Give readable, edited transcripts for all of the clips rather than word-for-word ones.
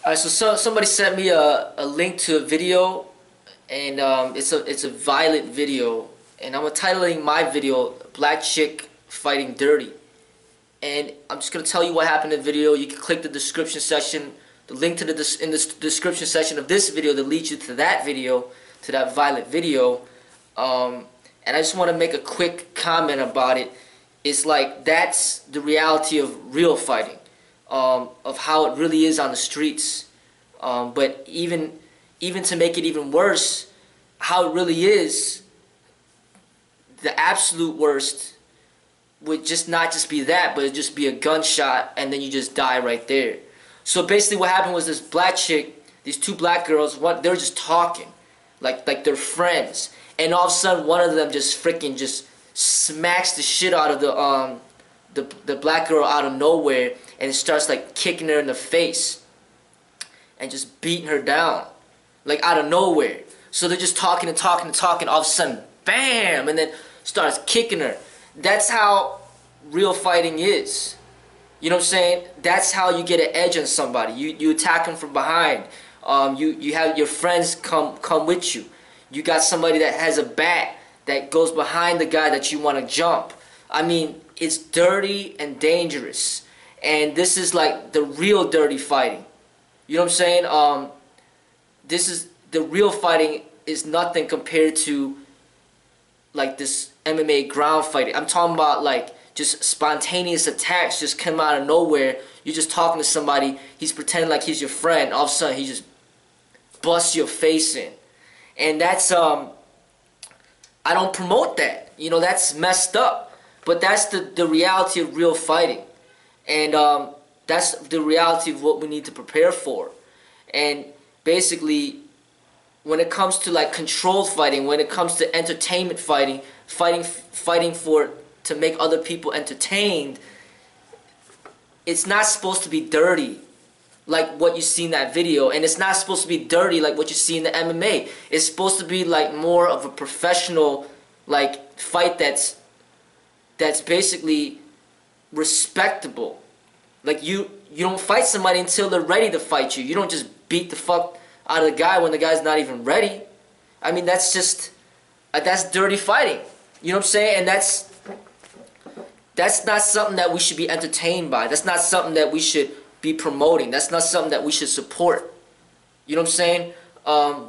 Alright, so somebody sent me a link to a video, and it's a violent video, and I'm titling my video "Black Chick Fighting Dirty." And I'm just gonna tell you what happened in the video. You can click the description section, the link to in the description section of this video that leads you to that video, to that violent video. And I just want to make a quick comment about it. It's like that's the reality of real fighting. Of how it really is on the streets, but even to make it even worse, how it really is, the absolute worst would just not just be that, but it'd just be a gunshot and then you just die right there. So basically what happened was this black chick, these two black girls, they're just talking like they're friends, and all of a sudden one of them just freaking just smacks the shit out of the black girl out of nowhere, and it starts like kicking her in the face and just beating her down like out of nowhere. So they're just talking and talking and talking, all of a sudden bam, and then starts kicking her. That's how real fighting is. You know what I'm saying? That's how you get an edge on somebody. You attack them from behind. You have your friends come with you. You got somebody that has a bat that goes behind the guy that you want to jump. I mean, it's dirty and dangerous, and this is like the real dirty fighting. You know what I'm saying? This is the real fighting is nothing compared to like this MMA ground fighting. I'm talking about like just spontaneous attacks just come out of nowhere. You're just talking to somebody, he's pretending like he's your friend, all of a sudden he just busts your face in. And that's I don't promote that. You know, that's messed up. But that's the reality of real fighting. And that's the reality of what we need to prepare for. And basically, when it comes to like controlled fighting, when it comes to entertainment fighting, fighting to make other people entertained, it's not supposed to be dirty like what you see in that video, and it's not supposed to be dirty like what you see in the MMA. It's supposed to be like more of a professional like fight that's basically respectable. Like you don't fight somebody until they're ready to fight you. You don't just beat the fuck out of the guy when the guy's not even ready. I mean, that's just that's dirty fighting. You know what I'm saying? And that's not something that we should be entertained by. That's not something that we should be promoting. That's not something that we should support. You know what I'm saying?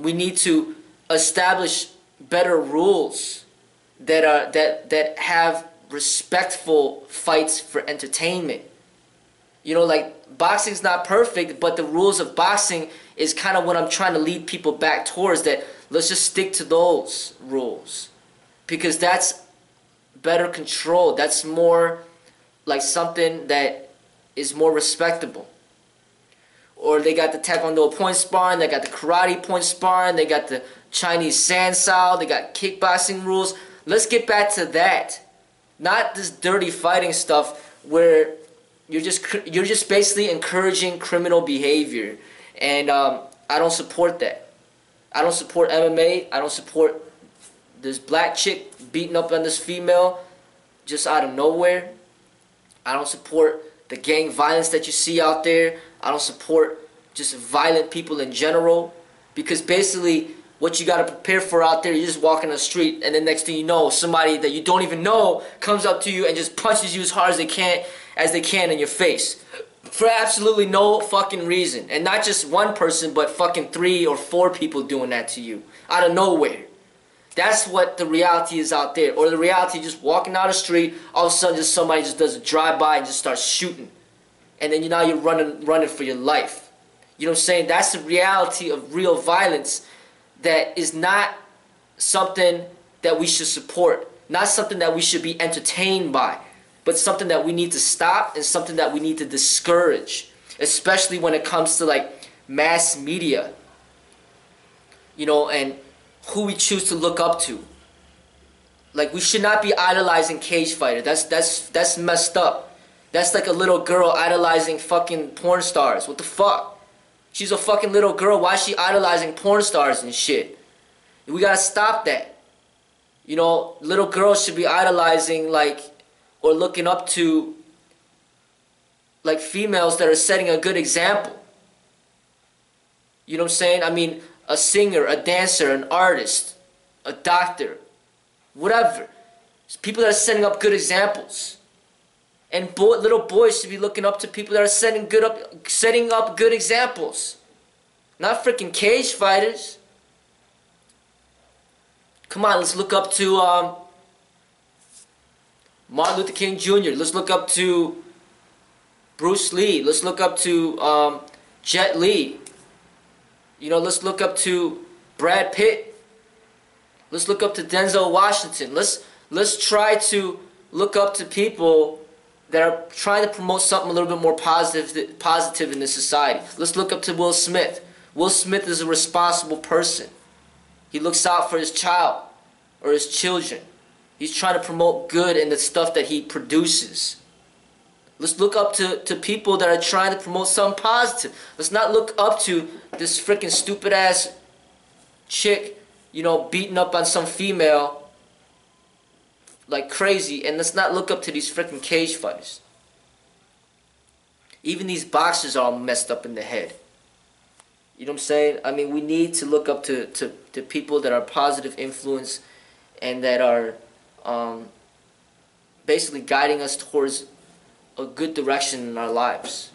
We need to establish better rules that have respectful fights for entertainment. You know, like boxing's not perfect, but the rules of boxing is kind of what I'm trying to lead people back towards. That let's just stick to those rules, because that's better control. That's more like something that is more respectable. Or they got the Taekwondo point sparring, they got the karate point sparring, they got the Chinese Sansao, they got kickboxing rules. Let's get back to that. Not this dirty fighting stuff where you're just basically encouraging criminal behavior. And I don't support that. I don't support MMA. I don't support this black chick beating up on this female just out of nowhere. I don't support the gang violence that you see out there. I don't support just violent people in general, because basically what you got to prepare for out there, you're just walking the street, and then next thing you know, somebody that you don't even know comes up to you and just punches you as hard as they can in your face for absolutely no fucking reason. And not just one person, but fucking 3 or 4 people doing that to you out of nowhere. That's what the reality is out there. Or the reality, just walking down the street, all of a sudden just somebody just does a drive-by and just starts shooting. And then now you're running for your life. You know what I'm saying? That's the reality of real violence that is not something that we should support. Not something that we should be entertained by. But something that we need to stop and something that we need to discourage. Especially when it comes to like mass media. You know, and who we choose to look up to. Like, we should not be idolizing cage fighter. That's messed up. That's like a little girl idolizing fucking porn stars. What the fuck? She's a fucking little girl. Why is she idolizing porn stars and shit? We gotta stop that. You know, little girls should be idolizing like, or looking up to like females that are setting a good example. You know what I'm saying? I mean, a singer, a dancer, an artist, a doctor, whatever. It's people that are setting up good examples. And little boys should be looking up to people that are setting up good examples. Not freaking cage fighters. Come on, let's look up to Martin Luther King Jr. Let's look up to Bruce Lee. Let's look up to Jet Li. You know, let's look up to Brad Pitt. Let's look up to Denzel Washington. Let's try to look up to people that are trying to promote something a little bit more positive in this society. Let's look up to Will Smith. Will Smith is a responsible person. He looks out for his child or his children. He's trying to promote good in the stuff that he produces. Let's look up to people that are trying to promote something positive. Let's not look up to this freaking stupid ass chick, you know, beating up on some female like crazy, and let's not look up to these freaking cage fighters. Even these boxers are all messed up in the head. You know what I'm saying? I mean, we need to look up to people that are positive influence and that are basically guiding us towards a good direction in our lives.